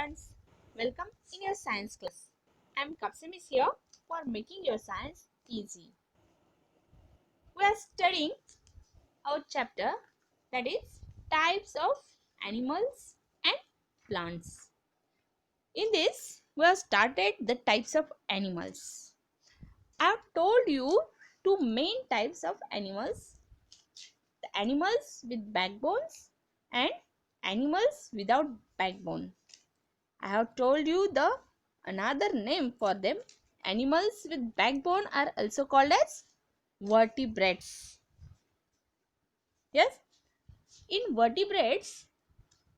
students, welcome in your science class. I am Kapsim is here for making your science easy. We are studying our chapter that is types of animals and plants. In this, we have started the types of animals. I have told you two main types of animals, the animals with backbones and animals without backbone. I have told you the another name for them. Animals with backbone are also called as vertebrates. Yes, in vertebrates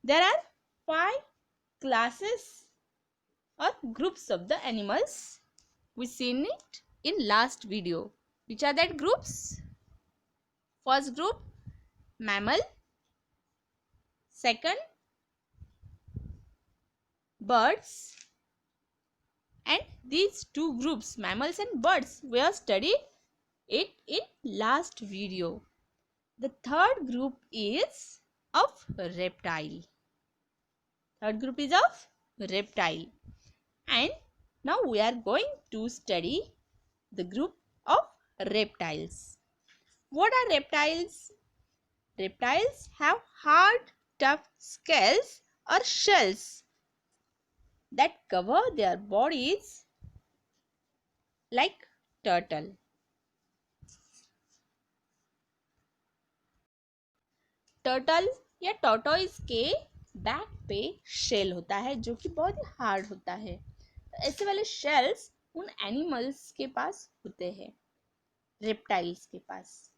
there are 5 classes or groups of the animals. We seen it in last video. Which are that groups? First group mammal, second birds, and these two groups mammals and birds we have studied it in last video. The third group is of reptile. Third group is of reptile. And now we are going to study the group of reptiles. What are reptiles? Reptiles have hard, tough scales or shells that cover their bodies like turtle. Turtle या tortoise के back पे shell होता है जो कि बहुत ही hard होता है. ऐसे वाले शेल्स उन एनिमल्स के पास होते हैं, रेप्टाइल्स के पास.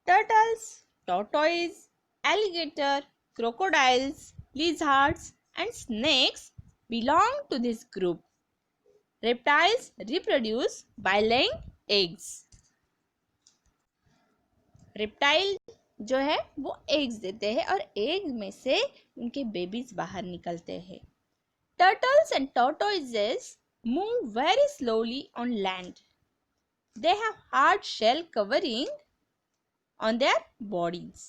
Turtles, tortoise, alligator, crocodiles, lizards and snakes belong to this group. Reptiles reproduce by laying eggs. Reptile जो है वो एग्स देते हैं और एग में से उनके बेबीज बाहर निकलते हैं. Turtles and tortoises move very slowly on land. They have hard shell covering on their bodies.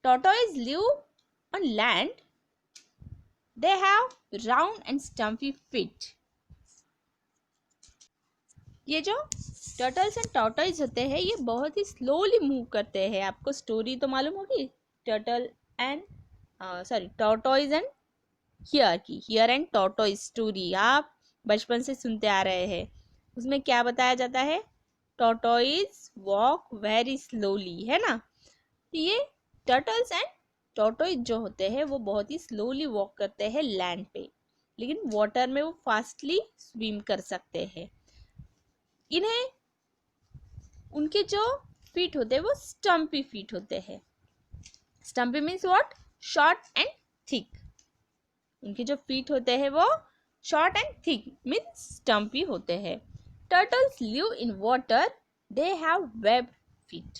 Tortoise live on land. They have round and stumpy feet. ये जो टर्टल्स एंड टॉर्टोइज होते हैं ये बहुत ही स्लोली मूव करते हैं. आपको story तो मालूम होगी turtle and tortoise and here and tortoise story आप बचपन से सुनते आ रहे हैं. उसमें क्या बताया जाता है? टॉर्टोइज वॉक वेरी स्लोली, है ना. ये टर्टल्स एंड टॉर्टोइज जो होते हैं वो बहुत ही स्लोली वॉक करते हैं लैंड पे, लेकिन वाटर में वो फास्टली स्विम कर सकते हैं. इन्हें उनके जो फीट होते हैं वो स्टम्पी फीट होते हैं. Stumpy means what? Short and thick. उनके जो फीट होते हैं वो short and thick means stumpy होते हैं. Turtles live in water. They have web feet.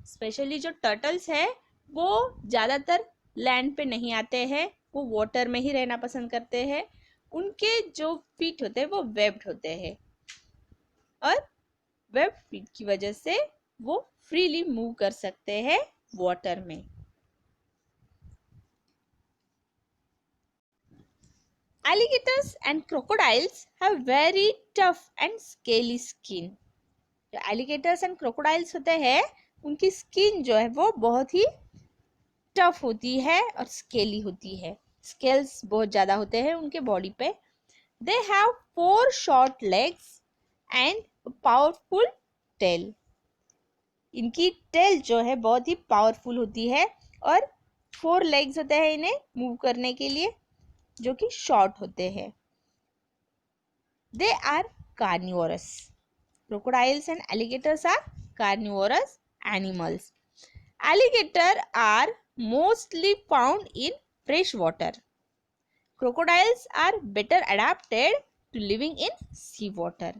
Specially जो टर्टल्स है वो ज़्यादातर लैंड पे नहीं आते हैं, वो वाटर में ही रहना पसंद करते हैं. उनके जो फीट होते हैं वो वेब्ड होते हैं और वेब फीट की वजह से वो फ्रीली मूव कर सकते हैं वाटर में. Alligators and crocodiles have very tough and scaly skin. जो एलिगेटर्स एंड क्रोकोडाइल्स होते हैं उनकी स्किन जो है वो बहुत ही टफ होती है और स्केली होती है. स्केल्स बहुत ज़्यादा होते हैं उनके बॉडी पे. They have 4 short legs and powerful tail. इनकी टेल जो है बहुत ही पावरफुल होती है और 4 लेग्स होते हैं इन्हें मूव करने के लिए जो कि शॉर्ट होते हैं. They are carnivorous. Crocodiles and alligators are carnivorous animals. Alligator are mostly found in fresh water. Crocodiles are better adapted to living in sea water.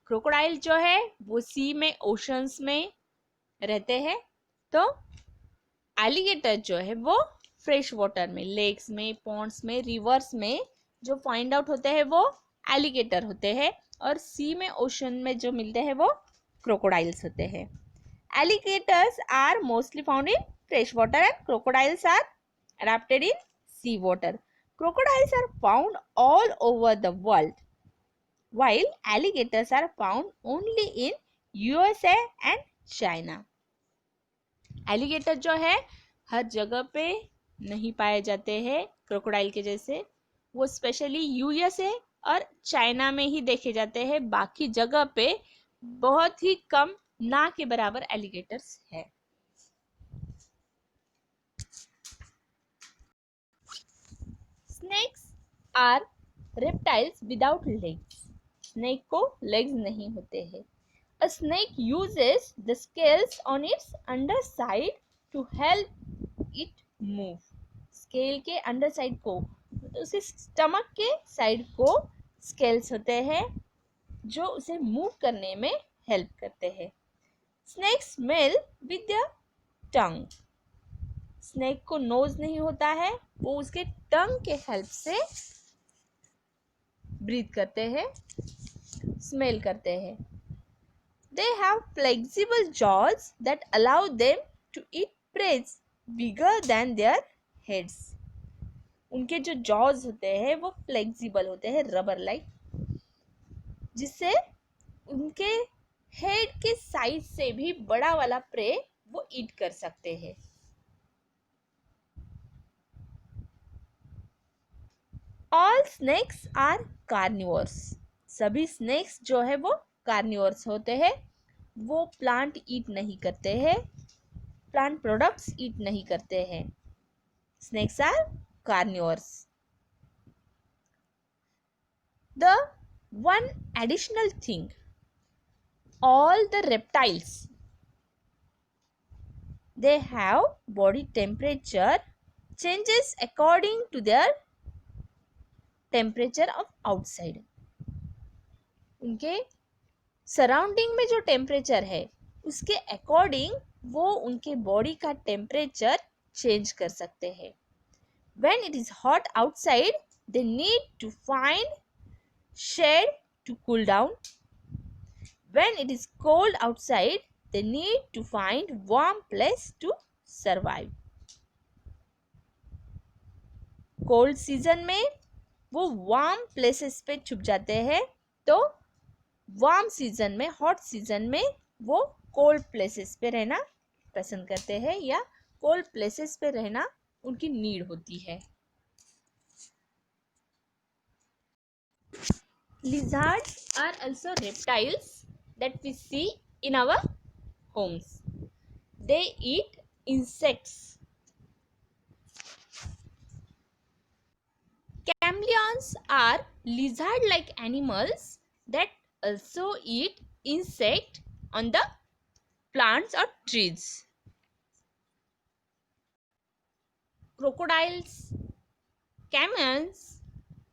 Crocodile जो है वो सी में, ओशंस में रहते हैं, तो एलिगेटर जो है वो फ्रेश वाटर में, लेक्स में, पॉन्ड्स में, रिवर्स में जो फाइंड आउट होते हैं वो एलिगेटर होते हैं और सी में, ओशन में जो मिलते हैं वो क्रोकोडाइल्स होते हैं. Alligators are mostly found in fresh water and crocodiles are adapted in sea water. Crocodiles are found all over the world, while alligators are found only in USA and China. Alligator जो है हर जगह पे नहीं पाए जाते हैं crocodile के जैसे, वो स्पेशली यूएसए और चाइना में ही देखे जाते हैं, बाकी जगह पे बहुत ही कम, ना के बराबर एलिगेटर्स है। Snakes are reptiles without legs. Snake को लेग्स नहीं होते हैं। A snake uses the scales on its underside to help it move. Scale के अंडर साइड को, उसे स्टमक के साइड को स्केल्स होते हैं जो उसे मूव करने में हेल्प करते हैं। Snake smell with the tongue. Snake को नोज नहीं होता है, वो उसके टंग के हेल्प से ब्रीथ करते हैं, स्मेल करते हैं। They have flexible jaws that allow them to eat prey bigger than their heads. उनके जो jaws होते हैं वो flexible होते हैं, रबर लाइक, जिससे उनके हेड के साइज से भी बड़ा वाला प्रे वो ईट कर सकते हैं। All snakes are carnivores. सभी snakes जो है वो कार्निवोर्स होते हैं, वो प्लांट ईट नहीं करते हैं, प्लांट प्रोडक्ट्स ईट नहीं करते हैं। Snakes are carnivores. The one additional thing, all the reptiles, they have body temperature changes according to their temperature of outside. उनके सराउंडिंग में जो टेम्परेचर है उसके अकॉर्डिंग वो उनके बॉडी का टेम्परेचर चेंज कर सकते हैं। When it is hot outside, they need to find shade to cool down. When it is cold outside, they need to find warm place to survive. Cold season में वो warm places पे छुप जाते हैं, तो वार्म सीजन में, hot season में वो कोल्ड प्लेसेस पे रहना पसंद करते हैं या कोल्ड प्लेसेस पे रहना उनकी नीड होती है। Lizards are also reptiles that we see in our homes. They eat insects. Chameleons are lizard-like animals that also eat insects on the plants or trees. Crocodiles, caimanes,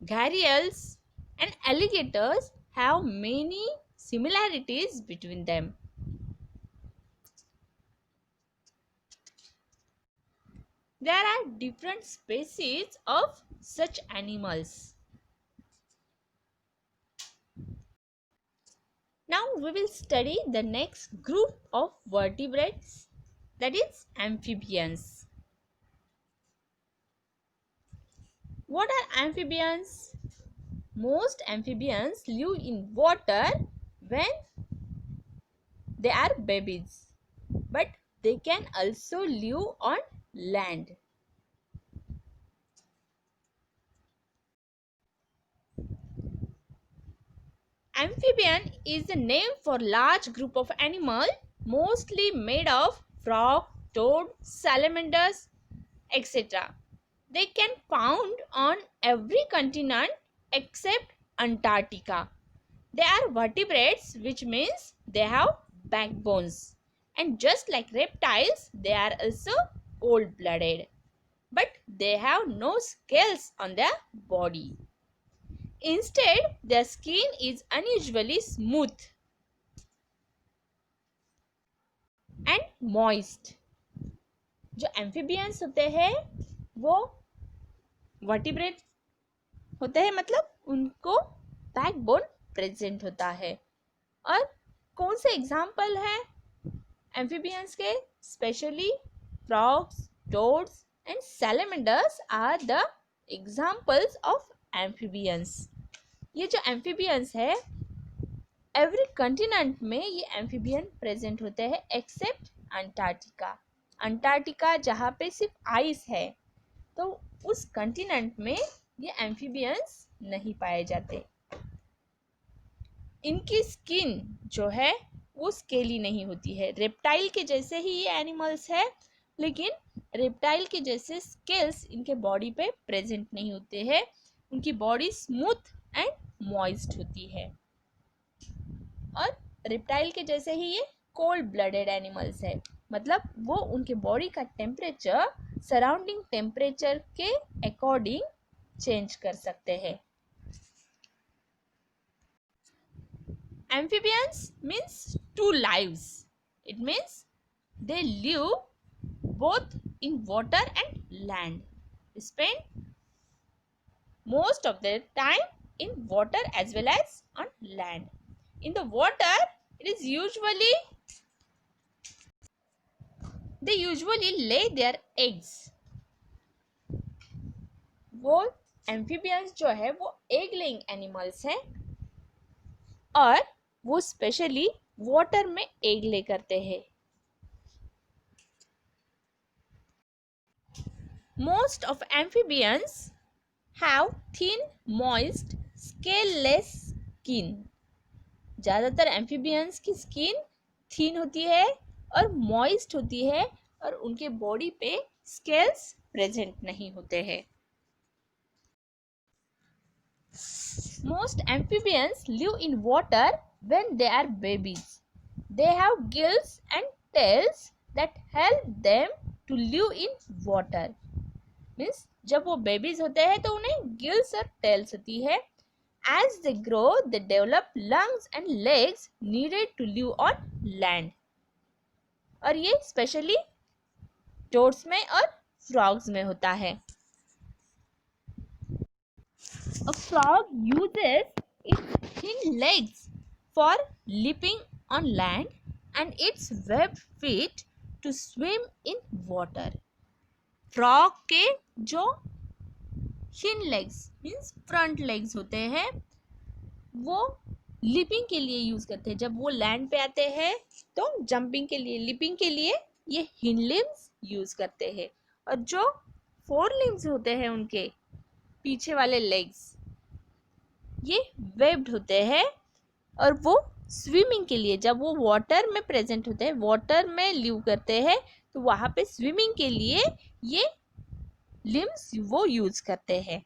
gharials, and alligators have many similarities between them. There are different species of such animals. Now we will study the next group of vertebrates, that is amphibians. What are amphibians? Most amphibians live in water when they are babies, but they can also live on land. Amphibian is the name for large group of animal mostly made of frog, toad, salamanders, etc. They can found on every continent except Antarctica. They are vertebrates, which means they have backbones. And just like reptiles, they are also cold-blooded. But they have no scales on their body. Instead, their skin is unusually smooth and moist. जो amphibians होते हैं वो vertebrate होते हैं, मतलब उनको backbone present होता है। और कौन से एग्जाम्पल है एम्फीबियंस के specially frogs, toads and salamanders are the examples of amphibians. ये जो एम्फीबियंस है, एवरी कंटिनेंट में ये एम्फीबियन प्रेजेंट होते हैं एक्सेप्ट अंटार्कटिका। अंटार्कटिका जहाँ पे सिर्फ आइस है, तो उस कंटिनेंट में ये एम्फीबियंस नहीं पाए जाते। इनकी स्किन जो है वो स्केली नहीं होती है। रेप्टाइल के जैसे ही ये एनिमल्स है, लेकिन रेप्टाइल के जैसे स्केल्स इनके बॉडी पे प्रेजेंट नहीं होते हैं। उनकी बॉडी स्मूथ एंड मॉइस्ट होती है। और रेप्टाइल के जैसे ही ये कोल्ड ब्लडेड एनिमल्स है, मतलब वो उनके बॉडी का टेम्परेचर सराउंडिंग टेम्परेचर के अकॉर्डिंग चेंज कर सकते हैं। Amphibians means two lives. It means they live both in water and land. They spend most of their time in water as well as on land. In the water, they usually lay their eggs. वो amphibians जो है वो egg laying animals हैं, और वो specially water में egg lay करते हैं। Most of amphibians have thin moist scaleless skin. ज़्यादातर एम्फीबियंस की स्किन थिन होती है और मॉइस्ट होती है, और उनके बॉडी पे स्केल्स प्रेजेंट नहीं होते हैं। Most amphibians live in water when they are babies. They have gills and tails that help them to live in water. Means जब वो babies होते हैं तो उन्हें gills और tails होती है. As they grow, they develop lungs and legs needed to live on land. और ये specially toads में और frogs में होता है. A frog uses its thin legs for leaping on land and its webbed feet to swim in water. Frog के जो thin legs means front legs होते हैं, वो leaping के लिए यूज करते हैं। जब वो लैंड पे आते हैं तो जंपिंग के लिए, leaping के लिए ये hind limbs यूज करते हैं। और जो फोर limbs होते हैं उनके पीछे वाले लेग्स, ये वेब्ड होते हैं, और वो स्विमिंग के लिए जब वो वाटर में प्रेजेंट होते हैं, वाटर में लिव करते हैं, तो वहाँ पे स्विमिंग के लिए ये लिम्स वो यूज करते हैं।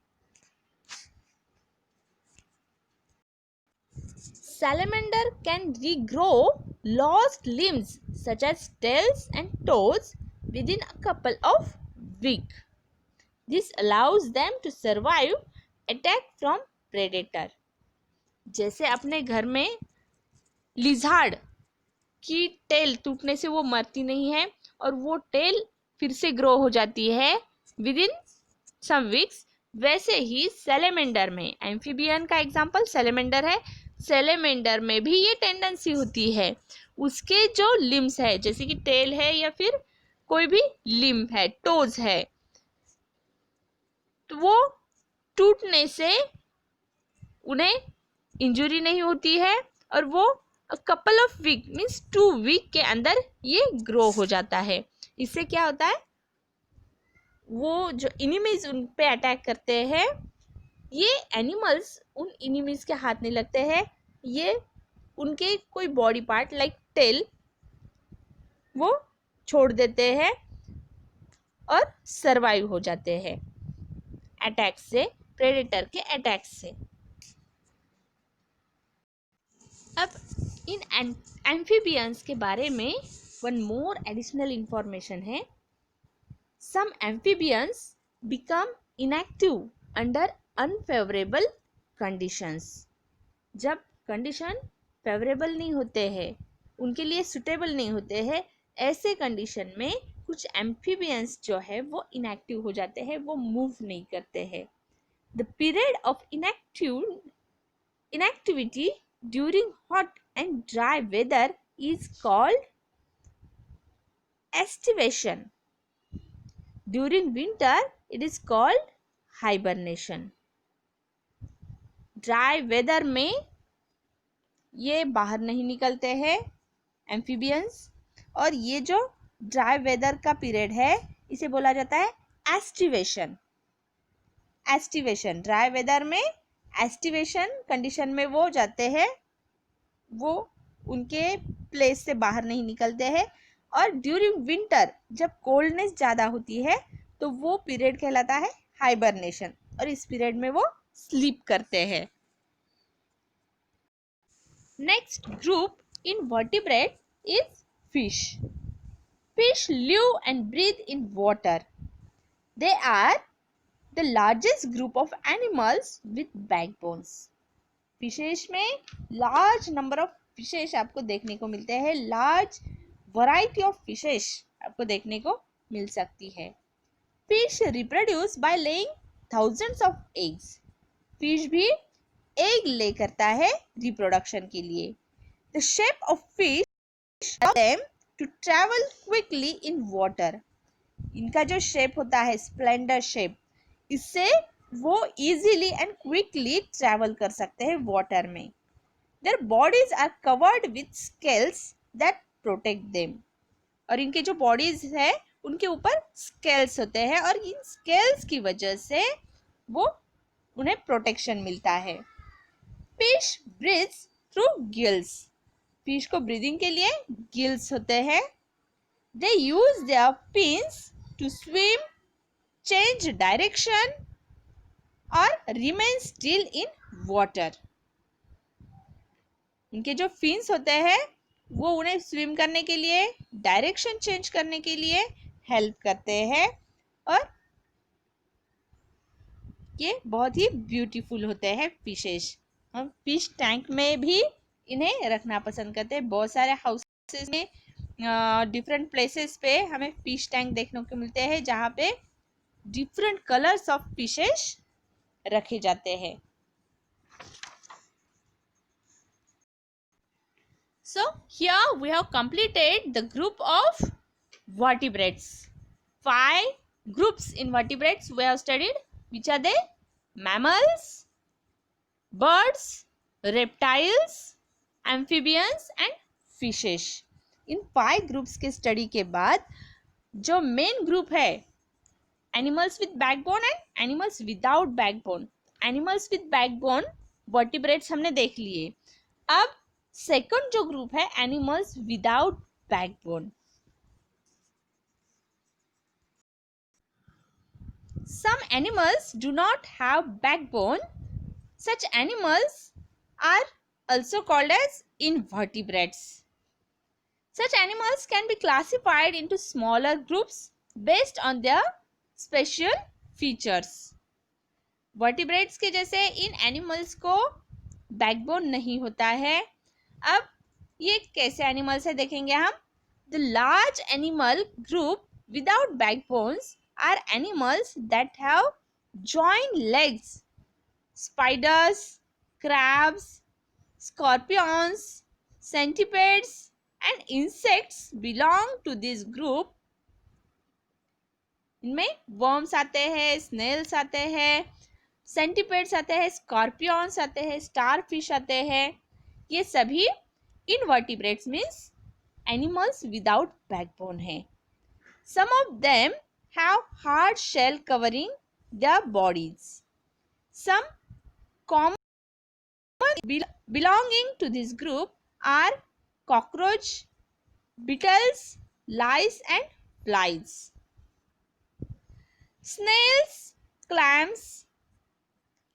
Salamander can regrow lost limbs such as tails and toes within a couple of weeks. This allows them to survive attack from predator. जैसे अपने घर में लिजार्ड की टेल टूटने से वो मरती नहीं है और वो टेल फिर से ग्रो हो जाती है विद इन सम वीक्स, वैसे ही सैलेमेंडर में, एम्फीबियन का एग्जांपल सैलेमेंडर है, सैलेमेंडर में भी ये टेंडेंसी होती है, उसके जो लिम्स है जैसे कि टेल है या फिर कोई भी लिम्ब है, टोज है, तो वो टूटने से उन्हें इंजरी नहीं होती है और वो couple of week means 2 week के अंदर ये ग्रो हो जाता है। इससे क्या होता है, वो जो एनिमीज उन पे अटैक करते हैं, ये एनिमल्स उन एनिमीज के हाथ नहीं लगते हैं, ये उनके कोई बॉडी पार्ट लाइक टेल वो छोड़ देते हैं और सरवाइव हो जाते हैं अटैक से, प्रेडेटर के अटैक से। अब इन एम्फीबियंस के बारे में वन मोर एडिशनल इंफॉर्मेशन है। Some amphibians become inactive under unfavourable conditions. जब कंडीशन फेवरेबल नहीं होते हैं, उनके लिए सुटेबल नहीं होते हैं, ऐसे कंडीशन में कुछ एम्फीबियंस जो है वो इनएक्टिव हो जाते हैं, वो मूव नहीं करते हैं। The period of inactivity during hot and dry weather is called estivation. During winter, it is called hibernation. Dry weather में ये बाहर नहीं निकलते हैं एम्फीबियंस, और ये जो ड्राई वेदर का पीरियड है इसे बोला जाता है एस्टिवेशन. एस्टिवेशन ड्राई वेदर में, एस्टिवेशन कंडीशन में वो जाते हैं, वो उनके प्लेस से बाहर नहीं निकलते हैं. और ड्यूरिंग विंटर जब कोल्डनेस ज़्यादा होती है तो वो पीरियड कहलाता है हाइबरनेशन, और इस पीरियड में वो स्लीप करते हैं. Next group in vertebrate is fish. Fish live and breathe in water. They are the largest group of animals with backbones. Fishes में लार्ज नंबर ऑफ फिशेस आपको देखने को मिलते हैं. लार्ज वैरायटी ऑफ फिशेस आपको देखने को मिल सकती है. Fish reproduce by laying thousands of eggs. Fish भी एग ले करता है रिप्रोडक्शन के लिए. The shape of fish them to travel quickly in water. इनका जो शेप होता है स्प्लेंडर शेप, इससे वो इजीली एंड क्विकली ट्रैवल कर सकते हैं वाटर में. Their bodies are covered with scales that protect them. और इनके जो बॉडीज है उनके ऊपर स्केल्स होते हैं, और इन स्केल्स की वजह से वो उन्हें प्रोटेक्शन मिलता है. Fish breathes through gills. Fish को ब्रीदिंग के लिए गिल्स होते हैं. They use their fins to swim, change direction और रिमेन स्टिल इन वाटर. उनके जो फिन्स होते हैं वो उन्हें स्विम करने के लिए, डायरेक्शन चेंज करने के लिए हेल्प करते हैं, और ये बहुत ही ब्यूटीफुल होते हैं फिशेस. हम फिश टैंक में भी इन्हें रखना पसंद करते हैं. बहुत सारे हाउसेस में डिफरेंट प्लेसेस पे हमें फिश टैंक देखने को मिलते हैं जहाँ पे डिफरेंट कलर्स ऑफ फिशेस रखे जाते हैं. So here we have completed the group of vertebrates. 5 groups in vertebrates we have studied. Which are they? Mammals, birds, reptiles, amphibians and fishes. In 5 groups के स्टडी के बाद जो main group है animals with backbone and animals without backbone. Animals with backbone vertebrates हमने देख लिए. अब second जो ग्रुप है animals without backbone. Some animals do not have backbone. Such animals are also called as invertebrates. Such animals can be classified into smaller groups based on their special features. Vertebrates के जैसे इन animals को backbone नहीं होता है. अब ये कैसे animals है देखेंगे हम. The large animal group without backbones are animals that have joined legs. Spiders, crabs, scorpions, centipedes and insects belong to this group. इनमें worms आते हैं, snails आते हैं, centipedes आते हैं, scorpions आते हैं, starfish आते हैं. ये सभी invertebrates means animals without backbone है. Some of them have hard shell covering their bodies. Some common belonging to this group are cockroach, beetles, lice and flies. Snails, clams,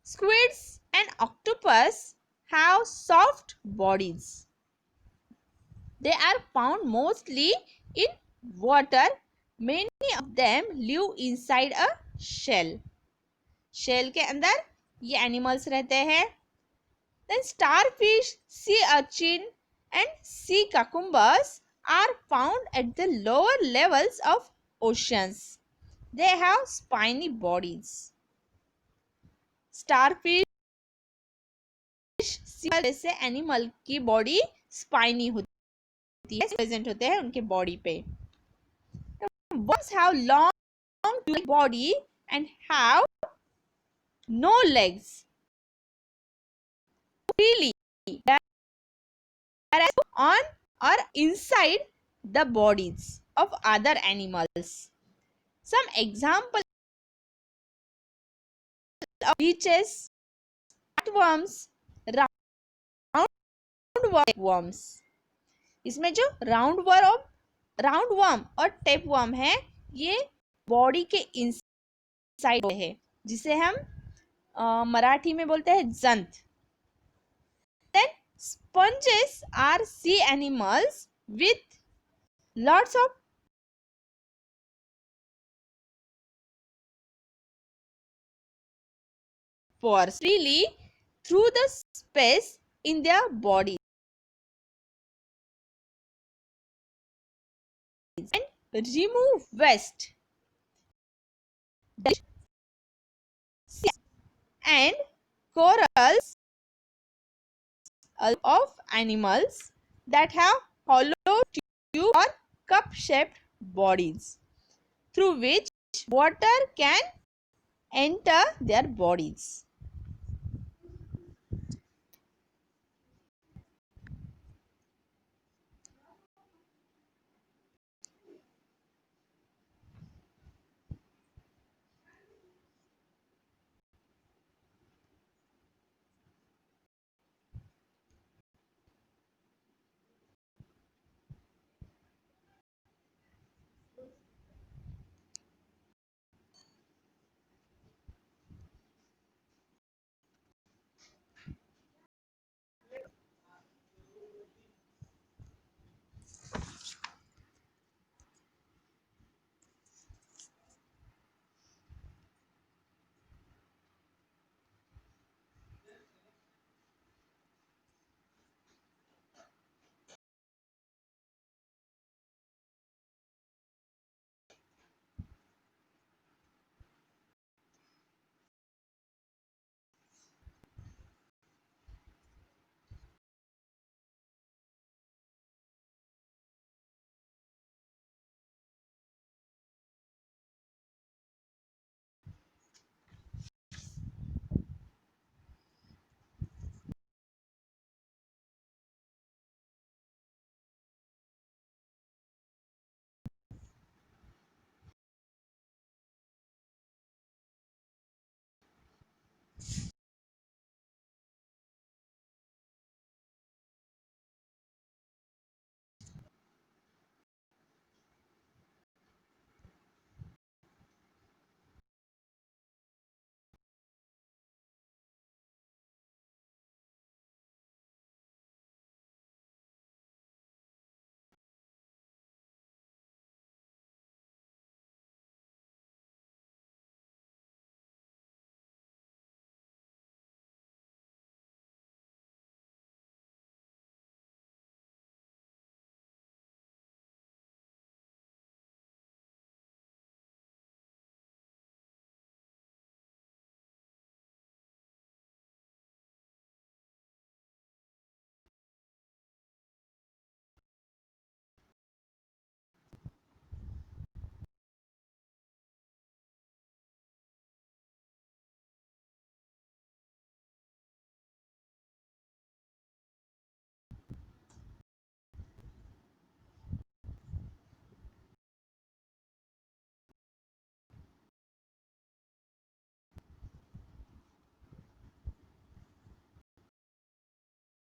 squids and octopus have soft bodies. They are found mostly in water. Many of them live inside a shell. Shell के अंदर ये animals रहते हैं. Then starfish, sea urchin and sea cucumbers are found at the lower levels of oceans. They have spiny bodies. Starfish जैसे animal की body spiny होती है, present होते हैं उनके बॉडी पे. worms have long body and have no legs. Really, whereas on or inside the bodies of other animals. Some examples of leeches, worms, round worms. इसमें जो राउंड वर्म और tape worm है, ये body के inside है, जिसे हम मराठी में बोलते हैं जंत. Then sponges are sea animals with lots of pores freely through the space in their bodies and remove waste and corals of animals that have hollow tube or cup-shaped bodies through which water can enter their bodies.